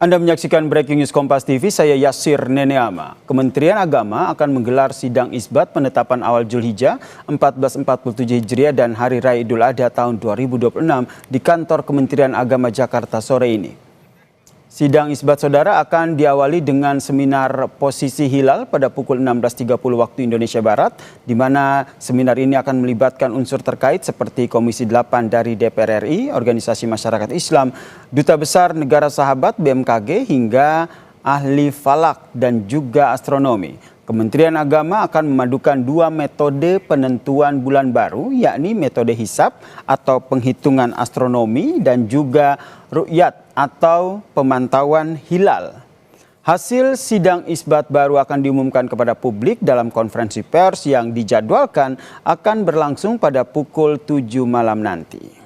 Anda menyaksikan Breaking News Kompas TV, saya Yasir Neneama. Kementerian Agama akan menggelar sidang isbat penetapan awal Zulhijjah 1447 Hijriah dan Hari Raya Idul Adha tahun 2026 di kantor Kementerian Agama Jakarta sore ini. Sidang isbat saudara akan diawali dengan seminar posisi hilal pada pukul 16.30 waktu Indonesia Barat, di mana seminar ini akan melibatkan unsur terkait seperti Komisi 8 dari DPR RI, Organisasi Masyarakat Islam, Duta Besar Negara Sahabat BMKG, hingga ahli falak dan juga astronomi. Kementerian Agama akan memadukan dua metode penentuan bulan baru, yakni metode hisab atau penghitungan astronomi dan juga ru'yat atau pemantauan hilal. Hasil sidang isbat baru akan diumumkan kepada publik dalam konferensi pers yang dijadwalkan akan berlangsung pada pukul 7 malam nanti.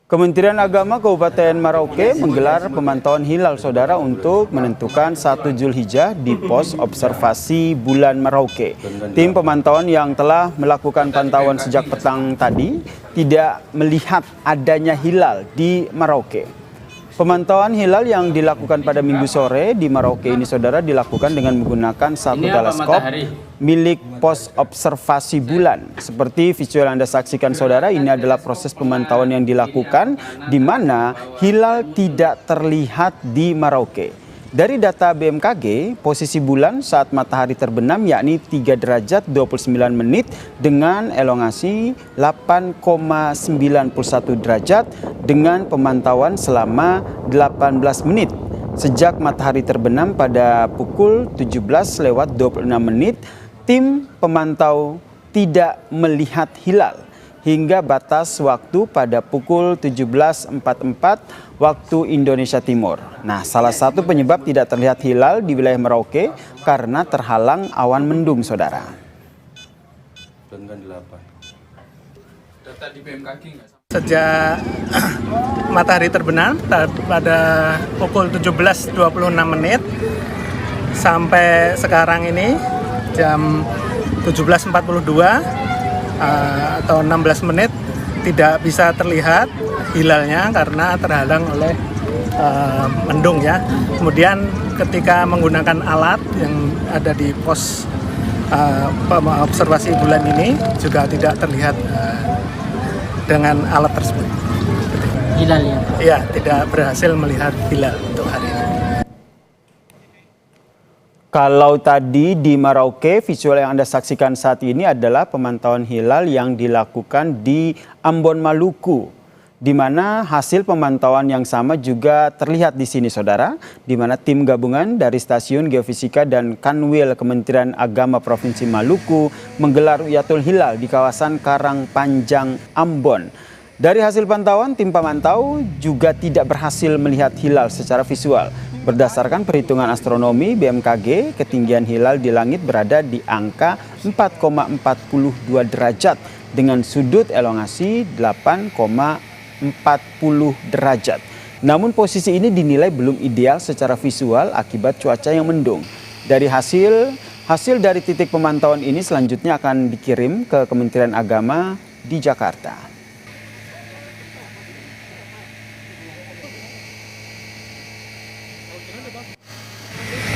Kementerian Agama Kabupaten Merauke menggelar pemantauan hilal saudara untuk menentukan 1 Zulhijjah di pos observasi bulan Merauke. Tim pemantauan yang telah melakukan pantauan sejak petang tadi tidak melihat adanya hilal di Merauke. Pemantauan hilal yang dilakukan pada Minggu sore di Merauke ini saudara dilakukan dengan menggunakan satu teleskop milik pos observasi bulan. Seperti visual Anda saksikan saudara, ini adalah proses pemantauan yang dilakukan di mana hilal tidak terlihat di Merauke. Dari data BMKG, posisi bulan saat matahari terbenam yakni 3 derajat 29 menit dengan elongasi 8,91 derajat dengan pemantauan selama 18 menit. Sejak matahari terbenam pada pukul 17:26 menit, tim pemantau tidak melihat hilal hingga batas waktu pada pukul 17.44 waktu Indonesia Timur. Nah, salah satu penyebab tidak terlihat hilal di wilayah Merauke karena terhalang awan mendung, saudara. Data di BMKG nggak? Sejak matahari terbenam pada pukul 17.26 menit sampai sekarang ini jam 17.42 atau 16 menit tidak bisa terlihat hilalnya karena terhalang oleh mendung ya. Kemudian ketika menggunakan alat yang ada di pos observasi bulan ini juga tidak terlihat dengan alat tersebut. Hilal ya? Ya, tidak berhasil melihat hilal untuk hari ini. Kalau tadi di Merauke, visual yang Anda saksikan saat ini adalah pemantauan hilal yang dilakukan di Ambon, Maluku, di mana hasil pemantauan yang sama juga terlihat di sini, saudara, di mana tim gabungan dari Stasiun Geofisika dan Kanwil Kementerian Agama Provinsi Maluku menggelar Ru'yatul Hilal di kawasan Karangpanjang, Ambon. Dari hasil pantauan, tim pemantau juga tidak berhasil melihat hilal secara visual. Berdasarkan perhitungan astronomi BMKG, ketinggian hilal di langit berada di angka 4,42 derajat dengan sudut elongasi 8,40 derajat. Namun posisi ini dinilai belum ideal secara visual akibat cuaca yang mendung. Dari hasil dari titik pemantauan ini selanjutnya akan dikirim ke Kementerian Agama di Jakarta.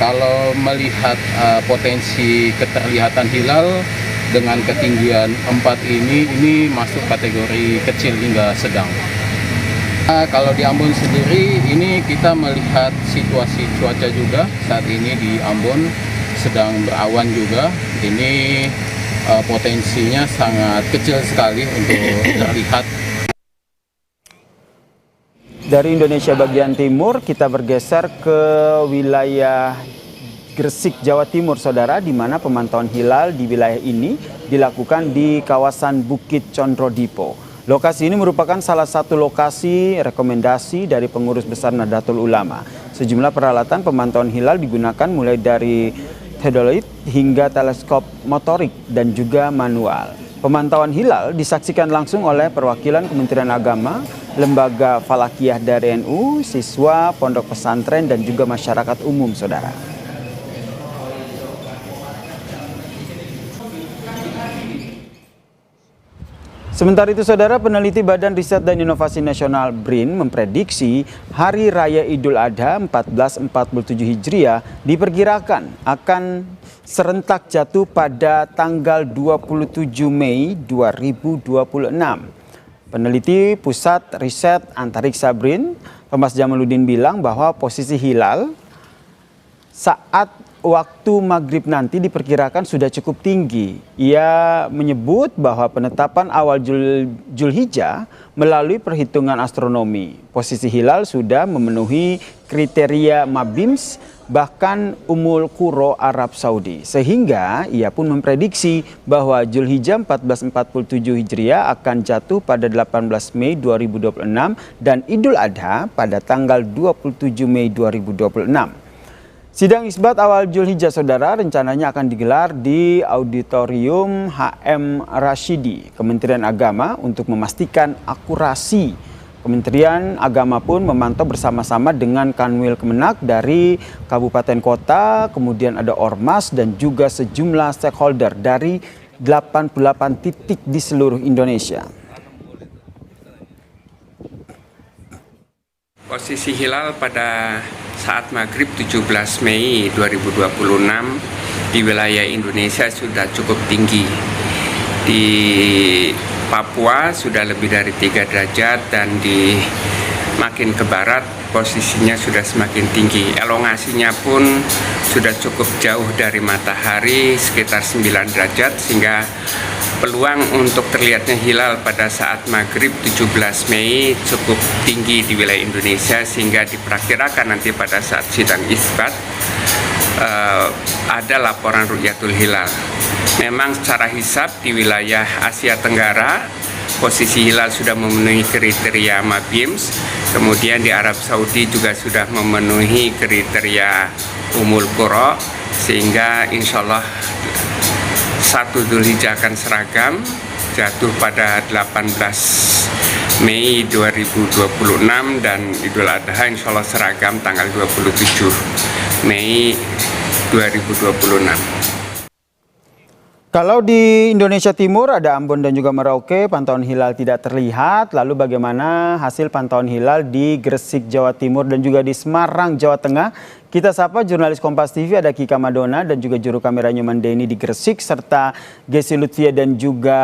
Kalau melihat potensi keterlihatan hilal dengan ketinggian 4 ini masuk kategori kecil hingga sedang. Kalau di Ambon sendiri ini kita melihat situasi cuaca juga saat ini di Ambon sedang berawan juga. Ini potensinya sangat kecil sekali untuk terlihat. Dari Indonesia bagian timur kita bergeser ke wilayah Gresik, Jawa Timur, saudara, di mana pemantauan hilal di wilayah ini dilakukan di kawasan Bukit Condro Dipo. Lokasi ini merupakan salah satu lokasi rekomendasi dari pengurus besar Nahdlatul Ulama. Sejumlah peralatan pemantauan hilal digunakan mulai dari theodolite hingga teleskop motorik dan juga manual. Pemantauan hilal disaksikan langsung oleh perwakilan Kementerian Agama, Lembaga Falakiyah dari NU, siswa, pondok pesantren, dan juga masyarakat umum, saudara. Sementara itu, Saudara, peneliti Badan Riset dan Inovasi Nasional BRIN memprediksi Hari Raya Idul Adha 1447 Hijriah diperkirakan akan serentak jatuh pada tanggal 27 Mei 2026. Peneliti Pusat Riset Antariksa BRIN, Thomas Jamaluddin, bilang bahwa posisi hilal saat waktu maghrib nanti diperkirakan sudah cukup tinggi. Ia menyebut bahwa penetapan awal Zulhijjah melalui perhitungan astronomi. Posisi hilal sudah memenuhi kriteria Mabims, bahkan Ummul Qura Arab Saudi. Sehingga ia pun memprediksi bahwa Zulhijjah 1447 Hijriah akan jatuh pada 18 Mei 2026 dan Idul Adha pada tanggal 27 Mei 2026. Sidang isbat awal Zulhijjah, Saudara, rencananya akan digelar di Auditorium HM Rashidi, Kementerian Agama, untuk memastikan akurasi. Kementerian Agama pun memantau bersama-sama dengan Kanwil Kemenak dari kabupaten kota, kemudian ada Ormas dan juga sejumlah stakeholder dari 88 titik di seluruh Indonesia. Posisi hilal pada saat maghrib 17 Mei 2026 di wilayah Indonesia sudah cukup tinggi. Di Papua sudah lebih dari 3 derajat dan di makin ke barat posisinya sudah semakin tinggi. Elongasinya pun sudah cukup jauh dari matahari, sekitar 9 derajat, sehingga peluang untuk terlihatnya hilal pada saat maghrib 17 Mei cukup tinggi di wilayah Indonesia, sehingga diperkirakan nanti pada saat sidang isbat ada laporan Ru'yatul Hilal. Memang secara hisab di wilayah Asia Tenggara posisi hilal sudah memenuhi kriteria Mabims, kemudian di Arab Saudi juga sudah memenuhi kriteria Ummul Qura, sehingga insya Allah 1 Zulhijjah akan seragam, jatuh pada 18 Mei 2026 dan Idul Adha insya Allah seragam tanggal 27 Mei 2026. Kalau di Indonesia Timur ada Ambon dan juga Merauke, pantauan hilal tidak terlihat. Lalu bagaimana hasil pantauan hilal di Gresik, Jawa Timur dan juga di Semarang, Jawa Tengah? Kita sapa jurnalis Kompas TV, ada Kika Madona dan juga juru kamera Nyoman Denny di Gresik, serta Gesi Lutfia dan juga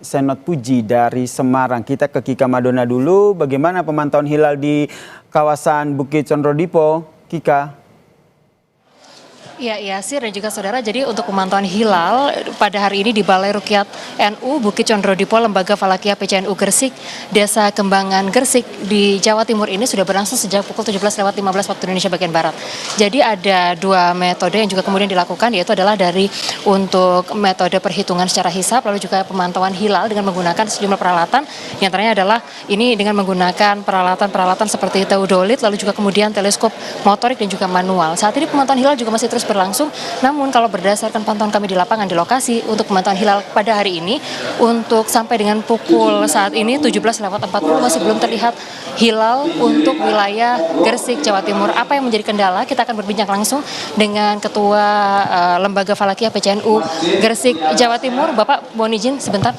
Senot Puji dari Semarang. Kita ke Kika Madona dulu. Bagaimana pemantauan hilal di kawasan Bukit Condrodipo, Kika? Ya, Yasir dan juga saudara, jadi untuk pemantauan hilal pada hari ini di Balai Ruqyat NU Bukit Condrodipo, Lembaga Falakiyah PCNU Gresik, Desa Kembangan Gresik di Jawa Timur ini sudah berlangsung sejak pukul 17.15 waktu Indonesia bagian Barat. Jadi ada 2 metode yang juga kemudian dilakukan, yaitu adalah dari untuk metode perhitungan secara hisab, lalu juga pemantauan hilal dengan menggunakan sejumlah peralatan, yang antaranya adalah ini dengan menggunakan peralatan-peralatan seperti teodolit, lalu juga kemudian teleskop motorik dan juga manual. Saat ini pemantauan hilal juga masih terus berlangsung, namun kalau berdasarkan pantauan kami di lapangan di lokasi untuk pemantauan hilal pada hari ini, untuk sampai dengan pukul saat ini 17.40 masih belum terlihat hilal untuk wilayah Gresik, Jawa Timur. Apa yang menjadi kendala? Kita akan berbincang langsung dengan Ketua Lembaga Falakiyah PCNU Gresik, Jawa Timur, Bapak, mohon izin sebentar.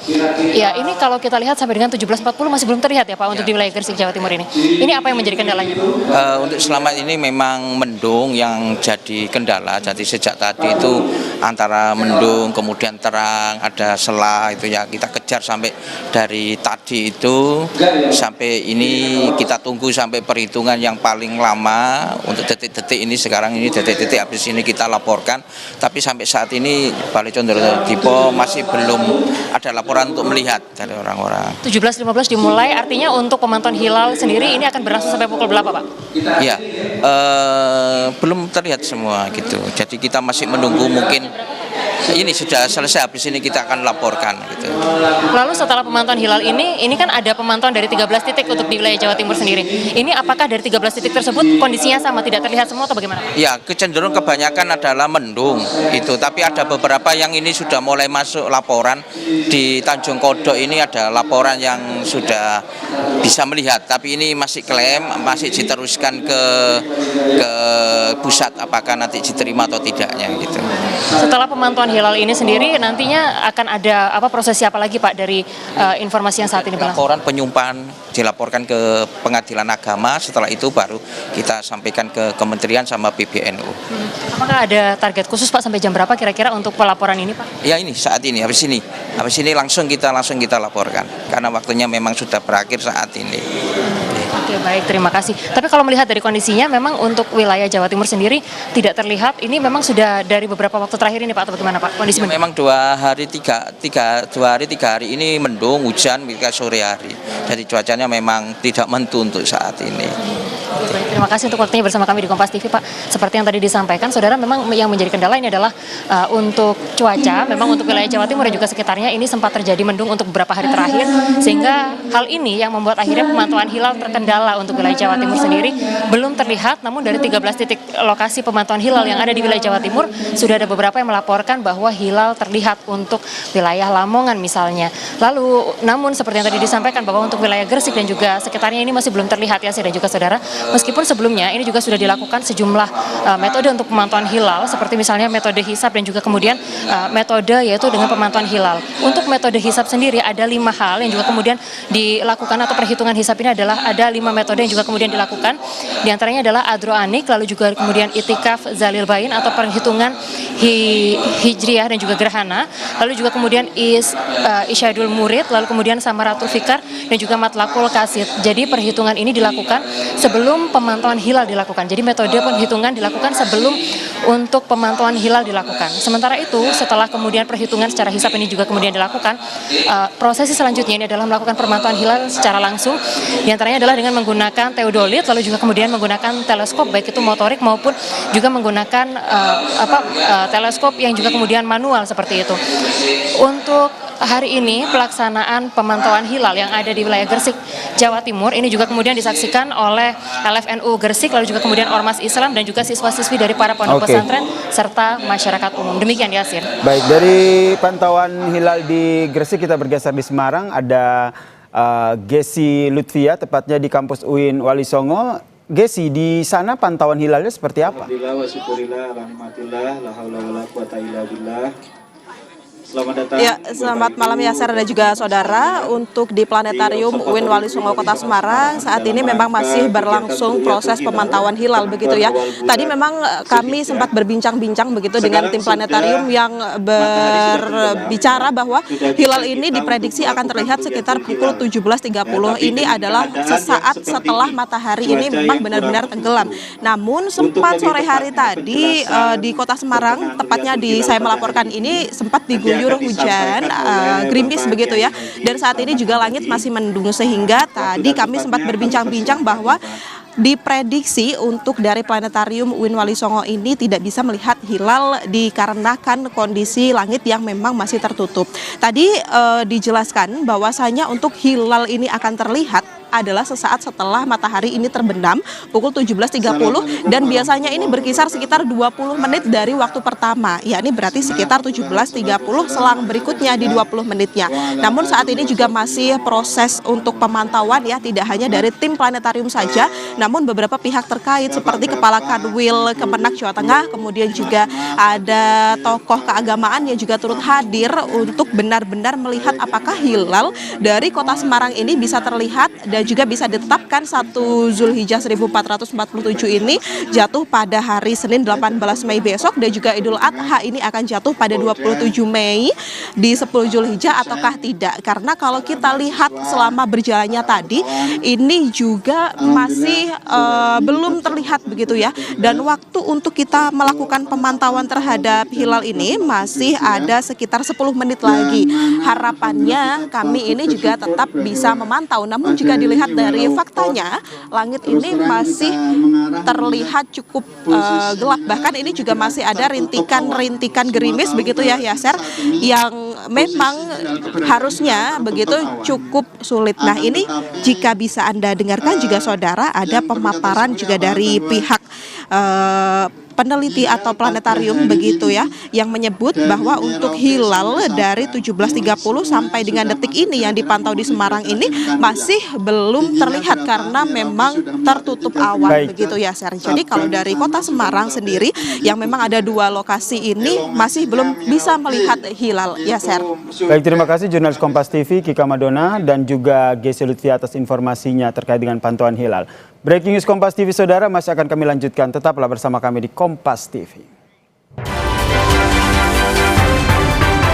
Ya, ini kalau kita lihat sampai dengan 17.40 masih belum terlihat ya Pak untuk di wilayah Gresik, Jawa Timur ini. Ini apa yang menjadi kendalanya Pak? Untuk selama ini memang mendung yang jadi kendala. Jadi sejak tadi itu antara mendung kemudian terang, ada selah itu ya, kita kejar sampai dari tadi itu sampai ini kita tunggu sampai perhitungan yang paling lama untuk detik-detik ini. Sekarang ini detik-detik habis ini kita laporkan, tapi sampai saat ini Balai Condrodipo masih belum ada laporan untuk melihat dari orang-orang. 17.15 dimulai, artinya untuk pemantauan hilal sendiri ini akan berlangsung sampai pukul berapa Pak? Iya, belum terlihat semua gitu. Jadi kita masih menunggu, mungkin ini sudah selesai, habis ini kita akan laporkan gitu. Lalu setelah pemantauan hilal ini kan ada pemantauan dari 13 titik untuk di wilayah Jawa Timur sendiri. Ini apakah dari 13 titik tersebut kondisinya sama, tidak terlihat semua atau bagaimana? Ya, kecenderung kebanyakan adalah mendung itu, tapi ada beberapa yang ini sudah mulai masuk laporan. Di Tanjung Kodok ini ada laporan yang sudah bisa melihat, tapi ini masih klaim, masih diteruskan ke pusat, apakah nanti diterima atau tidaknya gitu. Setelah pemantauan pemantauan hilal ini sendiri nantinya akan ada prosesi apa lagi Pak dari informasi yang saat ini berlangsung? Laporan penyumpahan dilaporkan ke Pengadilan Agama, setelah itu baru kita sampaikan ke Kementerian sama PBNU. Apakah ada target khusus Pak sampai jam berapa kira-kira untuk pelaporan ini Pak? Ya ini saat ini, habis ini langsung kita laporkan karena waktunya memang sudah berakhir saat ini. Oke, baik, terima kasih. Tapi kalau melihat dari kondisinya, memang untuk wilayah Jawa Timur sendiri tidak terlihat. Ini memang sudah dari beberapa waktu terakhir ini Pak, atau bagaimana Pak? Kondisi Ya, memang 2 hari 3 hari ini mendung, hujan, hingga sore hari. Jadi cuacanya memang tidak menentu untuk saat ini. Baik, terima kasih untuk waktunya bersama kami di Kompas TV Pak. Seperti yang tadi disampaikan, saudara, memang yang menjadi kendala ini adalah untuk cuaca. Memang untuk wilayah Jawa Timur dan juga sekitarnya ini sempat terjadi mendung untuk beberapa hari terakhir, sehingga hal ini yang membuat akhirnya pemantauan hilal terkendala untuk wilayah Jawa Timur sendiri belum terlihat. Namun dari 13 titik lokasi pemantauan hilal yang ada di wilayah Jawa Timur, sudah ada beberapa yang melaporkan bahwa hilal terlihat untuk wilayah Lamongan misalnya. Lalu, namun seperti yang tadi disampaikan bahwa untuk wilayah Gresik dan juga sekitarnya ini masih belum terlihat ya, dan juga saudara. Meskipun sebelumnya ini juga sudah dilakukan sejumlah metode untuk pemantauan hilal, seperti misalnya metode hisab dan juga kemudian metode yaitu dengan pemantauan hilal. Untuk metode hisab sendiri ada 5 hal yang juga kemudian dilakukan, atau perhitungan hisab ini adalah ada 5 metode yang juga kemudian dilakukan. Di antaranya adalah adroanik, lalu juga kemudian itikaf zalil bain atau perhitungan hijriyah dan juga gerhana, lalu juga kemudian isyadul murid, lalu kemudian samaratul fikar dan juga matlakul kasid. Jadi perhitungan ini dilakukan sebelum pemantauan hilal dilakukan. Jadi metode penghitungan dilakukan sebelum untuk pemantauan hilal dilakukan. Sementara itu, setelah kemudian perhitungan secara hisab ini juga kemudian dilakukan, prosesi selanjutnya ini adalah melakukan pemantauan hilal secara langsung. Di antaranya adalah dengan menggunakan teodolit, lalu juga kemudian menggunakan teleskop, baik itu motorik maupun juga menggunakan teleskop yang juga kemudian manual seperti itu. Untuk hari ini pelaksanaan pemantauan hilal yang ada di wilayah Gresik, Jawa Timur ini juga kemudian disaksikan oleh LFNU Gresik, lalu juga kemudian Ormas Islam dan juga siswa-siswi dari para pondok pesantren serta masyarakat umum. Demikian Yasir. Baik, dari pantauan hilal di Gresik kita bergeser di Semarang. Ada Gesi Lutfia, tepatnya di kampus UIN Wali Songo. Gesi, di sana pantauan hilalnya seperti apa? Alhamdulillah wa syukurillah, alhamdulillah, la haula wala quwata illa billah. Selamat datang. Ya, selamat malam Yasir dan juga saudara. Untuk di Planetarium UIN Wali Songo Kota Semarang saat ini memang masih berlangsung proses pemantauan hilal begitu ya. Tadi memang kami sempat berbincang-bincang begitu dengan tim Planetarium yang berbicara bahwa hilal ini diprediksi akan terlihat sekitar pukul 17.30. Ini adalah sesaat setelah matahari ini memang benar-benar tenggelam. Namun sempat sore hari tadi di Kota Semarang, tepatnya di saya melaporkan ini, sempat diguyur hujan, gerimis begitu ya. Dan saat ini juga langit masih mendung, sehingga tadi kami sempat berbincang-bincang bahwa diprediksi untuk dari Planetarium UIN Wali Songo ini tidak bisa melihat hilal dikarenakan kondisi langit yang memang masih tertutup. Tadi dijelaskan bahwasanya untuk hilal ini akan terlihat adalah sesaat setelah matahari ini terbenam pukul 17.30, dan biasanya ini berkisar sekitar 20 menit dari waktu pertama, yakni berarti sekitar 17.30 selang berikutnya di 20 menitnya. Namun saat ini juga masih proses untuk pemantauan ya, tidak hanya dari tim Planetarium saja, namun beberapa pihak terkait seperti Kepala Kanwil Kemenak Jawa Tengah, kemudian juga ada tokoh keagamaan yang juga turut hadir untuk benar-benar melihat apakah hilal dari Kota Semarang ini bisa terlihat dan juga bisa ditetapkan 1 Zulhijjah 1447 ini jatuh pada hari Senin 18 Mei besok, dan juga Idul Adha ini akan jatuh pada 27 Mei di 10 Zulhijjah ataukah tidak. Karena kalau kita lihat selama berjalannya tadi ini juga masih belum terlihat begitu ya, dan waktu untuk kita melakukan pemantauan terhadap hilal ini masih ada sekitar 10 menit lagi. Harapannya kami ini juga tetap bisa memantau, namun jika dilihat dari faktanya langit ini masih terlihat cukup gelap, bahkan ini juga masih ada rintikan-rintikan gerimis begitu ya Yasir, yang memang harusnya begitu cukup sulit. Nah ini jika bisa Anda dengarkan juga saudara, ada pemaparan juga dari pihak peneliti atau planetarium begitu ya, yang menyebut bahwa untuk hilal dari 17.30 sampai dengan detik ini yang dipantau di Semarang ini masih belum terlihat karena memang tertutup awan begitu ya, Ser. Jadi kalau dari Kota Semarang sendiri yang memang ada 2 lokasi ini masih belum bisa melihat hilal ya, Ser. Baik, terima kasih jurnalis Kompas TV Kika Madona dan juga Gesy Lutfi atas informasinya terkait dengan pantauan hilal. Breaking News Kompas TV, saudara, masih akan kami lanjutkan. Tetaplah bersama kami di Kompas TV.